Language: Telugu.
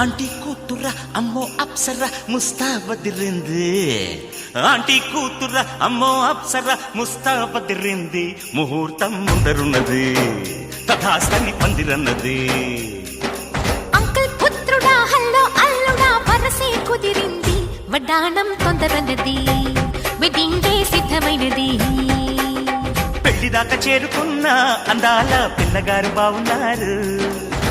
ఆంటీ కూతుర అమ్మో అప్సర ముస్తాబదిరింది ఆంటీ కూతుర అమ్మో అప్సర ముస్తాబదిరింది ముహూర్తం ముందరున్నది తథాస్తని పందిరన్నది అంకుల్ పుత్రుడా హల్లో అల్లుడా వరసే కుదిరింది వడ్డాణం తొందరన్నది వెడ్డింగ్ డే సిద్ధమైనది పెళ్లిదాకా చేరుకున్న అందాల పిల్లగారు బావున్నారు